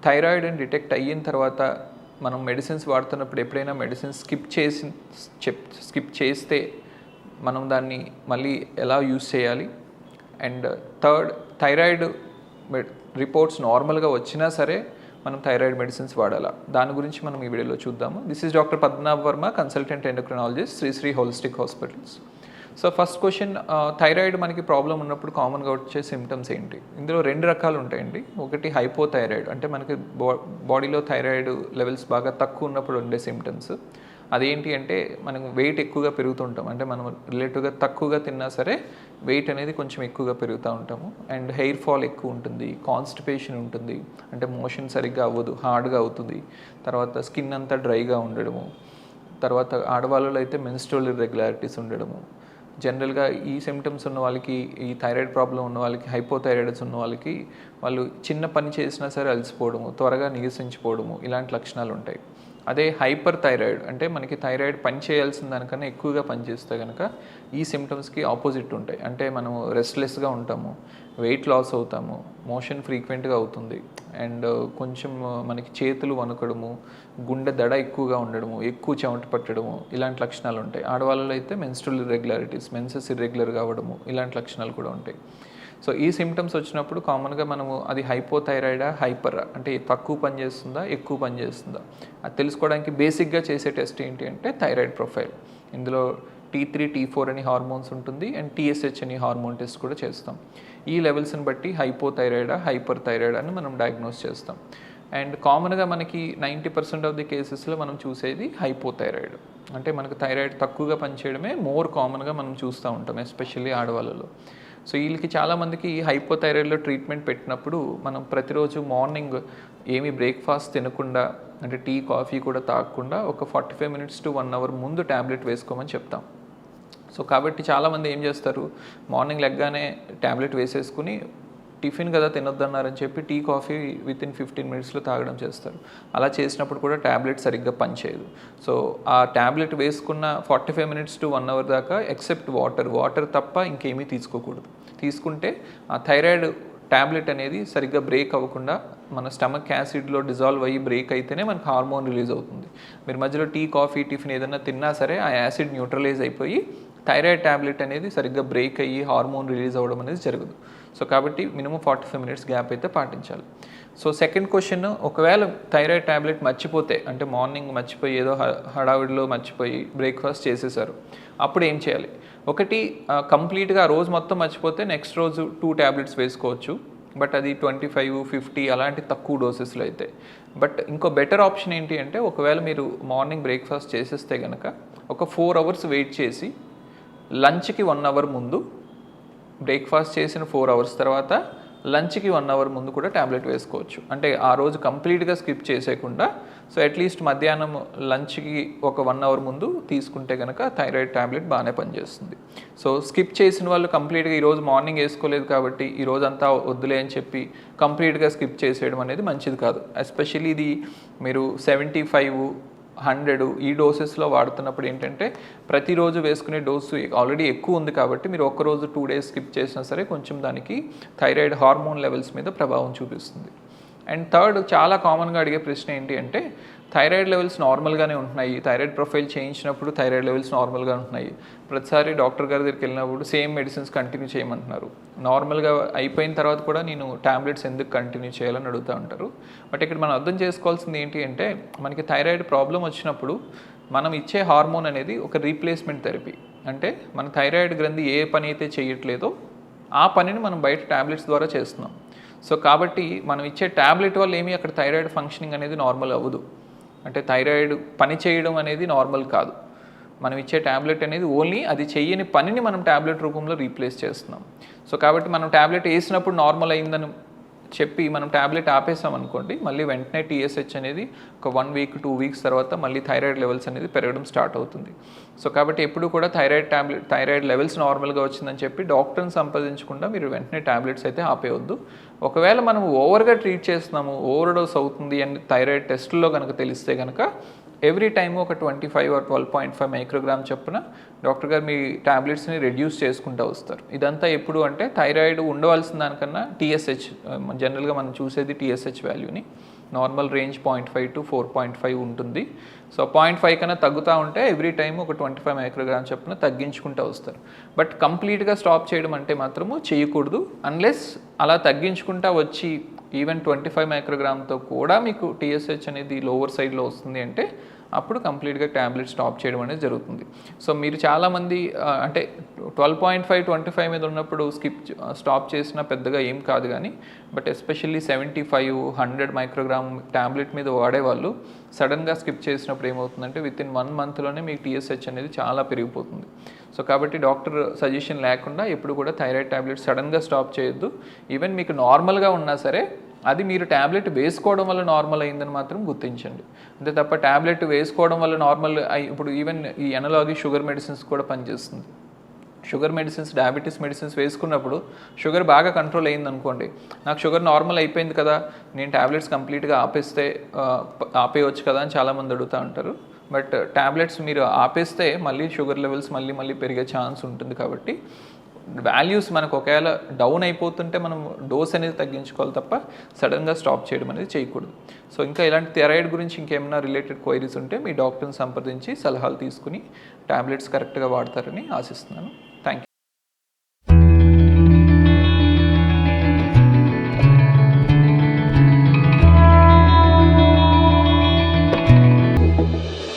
Thyroid అని detect అయిన తర్వాత మనం మెడిసిన్స్ వాడుతున్నప్పుడు ఎప్పుడైనా మెడిసిన్స్ స్కిప్ చేస్తే మనం దాన్ని మళ్ళీ ఎలా యూస్ చేయాలి. అండ్ థర్డ్, థైరాయిడ్ రిపోర్ట్స్ నార్మల్గా వచ్చినా సరే మనం థైరాయిడ్ మెడిసిన్స్ వాడాలా, దాని గురించి మనం ఈ వీడియోలో చూద్దాము. This is doctor Padmanabh Varma, consultant endocrinologist, Sri holistic hospitals. So first question, thyroid మనకి ప్రాబ్లం ఉన్నప్పుడు కామన్గా వచ్చే సిమ్టమ్స్ ఏంటి? ఇందులో 2 రకాలు ఉంటాయండి. ఒకటి హైపోథైరాయిడ్, అంటే మనకి బాడీలో థైరాయిడ్ లెవెల్స్ బాగా తక్కువ ఉన్నప్పుడు ఉండే సిమ్టమ్స్. అదేంటి అంటే మనం వెయిట్ ఎక్కువగా పెరుగుతుంటాం, అంటే మనం రిలేటివ్గా తక్కువగా తిన్నా సరే వెయిట్ అనేది కొంచెం ఎక్కువగా పెరుగుతూ ఉంటాము. అండ్ హెయిర్ ఫాల్ ఎక్కువ ఉంటుంది, కాన్స్టిపేషన్ ఉంటుంది, అంటే మోషన్ సరిగ్గా అవ్వదు, హార్డ్గా అవుతుంది. తర్వాత స్కిన్ అంతా డ్రైగా ఉండడము, తర్వాత ఆడవాళ్ళలో అయితే మెన్స్ట్రువల్ ఇర్రెగ్యులారిటీస్ ఉండడము. జనరల్గా ఈ సిమ్టమ్స్ ఉన్న వాళ్ళకి, ఈ థైరాయిడ్ ప్రాబ్లం ఉన్న వాళ్ళకి, హైపోథైరాయిడ్స్ ఉన్న వాళ్ళకి వాళ్ళు చిన్న పని చేసినా సరే అలసిపోవడము, త్వరగా నీరసించిపోవడము, ఇలాంటి లక్షణాలు ఉంటాయి. అదే హైపర్ థైరాయిడ్, అంటే మనకి థైరాయిడ్ పని చేయాల్సిన దానికన్నా ఎక్కువగా పనిచేస్తే కనుక ఈ సిమ్టమ్స్కి ఆపోజిట్ ఉంటాయి. అంటే మనము రెస్ట్లెస్గా ఉంటాము, వెయిట్ లాస్ అవుతాము, మోషన్ ఫ్రీక్వెంట్గా అవుతుంది, అండ్ కొంచెం మనకి చేతులు వణుకడము, గుండె దడ ఎక్కువగా ఉండడము, ఎక్కువ చెమట పట్టడము, ఇలాంటి లక్షణాలు ఉంటాయి. ఆడవాళ్ళలో అయితే మెన్స్ట్రువల్ ఇర్రెగ్యులారిటీస్, మెన్సెస్ ఇర్రెగ్యులర్గా అవ్వడము, ఇలాంటి లక్షణాలు కూడా ఉంటాయి. సో ఈ సిమ్టమ్స్ వచ్చినప్పుడు కామన్గా మనము అది హైపోథైరాయిడా, హైపర్, అంటే తక్కువ పని చేస్తుందా, ఎక్కువ పని చేస్తుందా అది తెలుసుకోవడానికి బేసిక్గా చేసే టెస్ట్ ఏంటి అంటే థైరాయిడ్ ప్రొఫైల్. ఇందులో T3, T4 అని హార్మోన్స్ ఉంటుంది, అండ్ TSH అని హార్మోన్ టెస్ట్ కూడా చేస్తాం. ఈ లెవెల్స్ని బట్టి హైపోథైరాయిడా, హైపర్ థైరాయిడ్ అని మనం డయాగ్నోస్ చేస్తాం. అండ్ కామన్గా మనకి 90% ఆఫ్ ది కేసెస్లో మనం చూసేది హైపోథైరాయిడ్, అంటే మనకు థైరాయిడ్ తక్కువగా పనిచేయడమే మోర్ కామన్గా మనం చూస్తూ ఉంటాం, ఎస్పెషల్లీ ఆడవాళ్ళలో. సో వీళ్ళకి చాలామందికి హైపోథైరాయిడ్లో ట్రీట్మెంట్ పెట్టినప్పుడు మనం ప్రతిరోజు మార్నింగ్ ఏమీ బ్రేక్ఫాస్ట్ తినకుండా, అంటే టీ కాఫీ కూడా తాగకుండా ఒక 45 minutes to 1 hour ముందు ట్యాబ్లెట్ వేసుకోమని చెప్తాం. సో కాబట్టి చాలామంది ఏం చేస్తారు, మార్నింగ్ లెగ్గానే ట్యాబ్లెట్ వేసేసుకుని టిఫిన్ కదా తినొద్దన్నారని చెప్పి టీ కాఫీ వితిన్ 15 minutesలో తాగడం చేస్తారు. అలా చేసినప్పుడు కూడా ట్యాబ్లెట్ సరిగ్గా పనిచేయదు. సో ఆ ట్యాబ్లెట్ వేసుకున్న 45 minutes to 1 hour దాకా ఎక్సెప్ట్ వాటర్ తప్ప ఇంకేమీ తీసుకోకూడదు. తీసుకుంటే ఆ థైరాయిడ్ ట్యాబ్లెట్ అనేది సరిగ్గా బ్రేక్ అవ్వకుండా మన స్టమక్ యాసిడ్లో డిజాల్వ్ అయ్యి బ్రేక్ అయితేనే మనకు హార్మోన్ రిలీజ్ అవుతుంది. మీరు మధ్యలో టీ కాఫీ టిఫిన్ ఏదైనా తిన్నా సరే ఆ యాసిడ్ న్యూట్రలైజ్ అయిపోయి థైరాయిడ్ ట్యాబ్లెట్ అనేది సరిగ్గా బ్రేక్ అయ్యి హార్మోన్ రిలీజ్ అవ్వడం అనేది జరగదు. సో కాబట్టి మినిమం 45 minutes గ్యాప్ అయితే పాటించాలి. సో సెకండ్ క్వశ్చన్, ఒకవేళ థైరాయిడ్ ట్యాబ్లెట్ మర్చిపోతే, అంటే మార్నింగ్ మర్చిపోయి ఏదో హడావిడిలో మర్చిపోయి బ్రేక్ఫాస్ట్ చేసేసారు, అప్పుడు ఏం చేయాలి? ఒకటి, కంప్లీట్గా రోజు మొత్తం మర్చిపోతే నెక్స్ట్ రోజు 2 tablets వేసుకోవచ్చు, బట్ అది 25, 50 అలాంటి తక్కువ డోసెస్లో అయితే. బట్ ఇంకో బెటర్ ఆప్షన్ ఏంటి అంటే, ఒకవేళ మీరు మార్నింగ్ బ్రేక్ఫాస్ట్ చేసేస్తే కనుక ఒక 4 hours వెయిట్ చేసి లంచ్కి 1 hour ముందు, బ్రేక్ఫాస్ట్ చేసిన 4 hours తర్వాత లంచ్కి 1 hour ముందు కూడా ట్యాబ్లెట్ వేసుకోవచ్చు. అంటే ఆ రోజు కంప్లీట్గా స్కిప్ చేసేయకుండా, సో అట్లీస్ట్ మధ్యాహ్నం లంచ్కి ఒక 1 hour ముందు తీసుకుంటే కనుక థైరాయిడ్ ట్యాబ్లెట్ బాగానే పనిచేస్తుంది. సో స్కిప్ చేసిన వాళ్ళు కంప్లీట్గా ఈరోజు మార్నింగ్ వేసుకోలేదు కాబట్టి ఈరోజు అంతా వద్దులే అని చెప్పి కంప్లీట్గా స్కిప్ చేసేయడం అనేది మంచిది కాదు. ఎస్పెషల్లీ ఇది మీరు 75, 100 ఈ డోసెస్లో వాడుతున్నప్పుడు ఏంటంటే ప్రతిరోజు వేసుకునే డోసు ఆల్రెడీ ఎక్కువ ఉంది కాబట్టి మీరు ఒక్కరోజు 2 days స్కిప్ చేసినా సరే కొంచెం దానికి థైరాయిడ్ హార్మోన్ లెవెల్స్ మీద ప్రభావం చూపిస్తుంది. అండ్ థర్డ్, చాలా కామన్గా అడిగే ప్రశ్న ఏంటి అంటే, థైరాయిడ్ లెవెల్స్ నార్మల్గానే ఉంటున్నాయి, థైరాయిడ్ ప్రొఫైల్ చేయించినప్పుడు థైరాయిడ్ లెవెల్స్ నార్మల్గా ఉంటున్నాయి, ప్రతిసారి డాక్టర్ గారి దగ్గరికి వెళ్ళినప్పుడు సేమ్ మెడిసిన్స్ కంటిన్యూ చేయమంటున్నారు, నార్మల్గా అయిపోయిన తర్వాత కూడా నేను ట్యాబ్లెట్స్ ఎందుకు కంటిన్యూ చేయాలని అడుగుతూ ఉంటారు. బట్ ఇక్కడ మనం అర్థం చేసుకోవాల్సింది ఏంటి అంటే, మనకి థైరాయిడ్ ప్రాబ్లం వచ్చినప్పుడు మనం ఇచ్చే హార్మోన్ అనేది ఒక రీప్లేస్మెంట్ థెరపీ. అంటే మన థైరాయిడ్ గ్రంథి ఏ పని అయితే చేయట్లేదో ఆ పనిని మనం బయట ట్యాబ్లెట్స్ ద్వారా చేస్తున్నాం. సో కాబట్టి మనం ఇచ్చే ట్యాబ్లెట్ వల్ల ఏమీ అక్కడ థైరాయిడ్ ఫంక్షనింగ్ అనేది నార్మల్ అవ్వదు, అంటే థైరాయిడ్ పని చేయడం అనేది నార్మల్ కాదు. మనం ఇచ్చే ట్యాబ్లెట్ అనేది ఓన్లీ అది చెయ్యని పనిని మనం ట్యాబ్లెట్ రూపంలో రీప్లేస్ చేస్తున్నాం. సో కాబట్టి మనం ట్యాబ్లెట్ వేసినప్పుడు నార్మల్ అయిందని చెప్పి మనం ట్యాబ్లెట్ ఆపేసాం అనుకోండి, మళ్ళీ వెంటనే TSH అనేది ఒక 1 week 2 weeks తర్వాత మళ్ళీ థైరాయిడ్ లెవెల్స్ అనేది పెరగడం స్టార్ట్ అవుతుంది. సో కాబట్టి ఎప్పుడు కూడా థైరాయిడ్ లెవెల్స్ నార్మల్గా వచ్చిందని చెప్పి డాక్టర్ని సంప్రదించకుండా మీరు వెంటనే ట్యాబ్లెట్స్ అయితే ఆపేయొద్దు. ఒకవేళ మనం ఓవర్గా ట్రీట్ చేస్తున్నాము, ఓవర్ డోస్ అవుతుంది అని థైరాయిడ్ టెస్ట్లో కనుక తెలిస్తే కనుక ఎవ్రీ టైము ఒక 25 or 12.5 microgram చొప్పున డాక్టర్ గారు మీ ట్యాబ్లెట్స్ని రెడ్యూస్ చేసుకుంటూ వస్తారు. ఇదంతా ఎప్పుడు అంటే థైరాయిడ్ ఉండవలసిన దానికన్నా TSH, జనరల్గా మనం చూసేది TSH వాల్యూని, నార్మల్ రేంజ్ 0.5 to 4.5 ఉంటుంది. సో 0.5 కన్నా తగ్గుతూ ఉంటే ఎవ్రీ టైం ఒక 25 మైక్రోగ్రామ్ చొప్పున తగ్గించుకుంటూ వస్తారు. బట్ కంప్లీట్గా స్టాప్ చేయడం అంటే మాత్రము చేయకూడదు. అన్లెస్ అలా తగ్గించుకుంటూ వచ్చి ఈవెన్ 25 మైక్రోగ్రామ్తో కూడా మీకు టీఎస్హెచ్ అనేది లోవర్ సైడ్లో వస్తుంది అంటే అప్పుడు కంప్లీట్గా ట్యాబ్లెట్ స్టాప్ చేయడం అనేది జరుగుతుంది. సో మీరు చాలామంది అంటే 12.5 25 మీద ఉన్నప్పుడు స్టాప్ చేసినా పెద్దగా ఏం కాదు, కానీ బట్ ఎస్పెషల్లీ 75 100 మైక్రోగ్రామ్ ట్యాబ్లెట్ మీద వాడేవాళ్ళు సడన్గా స్కిప్ చేసినప్పుడు ఏమవుతుందంటే వితిన్ 1 మంత్లోనే మీకు టీఎస్హెచ్ అనేది చాలా పెరిగిపోతుంది. సో కాబట్టి డాక్టర్ సజెషన్ లేకుండా ఎప్పుడు కూడా థైరాయిడ్ ట్యాబ్లెట్ సడన్గా స్టాప్ చేయొద్దు. ఈవెన్ మీకు నార్మల్గా ఉన్నా సరే అది మీరు ట్యాబ్లెట్ వేసుకోవడం వల్ల నార్మల్ అయిందని మాత్రం గుర్తించండి. అంతే తప్ప ట్యాబ్లెట్ వేసుకోవడం వల్ల నార్మల్ ఇప్పుడు ఈవెన్ ఈ ఎనలాగి షుగర్ మెడిసిన్స్ కూడా పనిచేస్తుంది. షుగర్ మెడిసిన్స్, డయాబెటీస్ మెడిసిన్స్ వేసుకున్నప్పుడు షుగర్ బాగా కంట్రోల్ అయింది అనుకోండి, నాకు షుగర్ నార్మల్ అయిపోయింది కదా, నేను ట్యాబ్లెట్స్ కంప్లీట్గా ఆపేయవచ్చు కదా అని చాలామంది అడుగుతూ ఉంటారు. బట్ ట్యాబ్లెట్స్ మీరు ఆపేస్తే మళ్ళీ షుగర్ లెవెల్స్ మళ్ళీ పెరిగే ఛాన్స్ ఉంటుంది. కాబట్టి వాల్యూస్ మనకు ఒకవేళ డౌన్ అయిపోతుంటే మనం డోస్ అనేది తగ్గించుకోవాలి తప్ప సడన్గా స్టాప్ చేయడం అనేది చేయకూడదు. సో ఇంకా ఇలాంటి థైరాయిడ్ గురించి ఇంకేమైనా రిలేటెడ్ క్వైరీస్ ఉంటే మీ డాక్టర్ని సంప్రదించి సలహాలు తీసుకుని ట్యాబ్లెట్స్ కరెక్ట్గా వాడతారని ఆశిస్తున్నాను.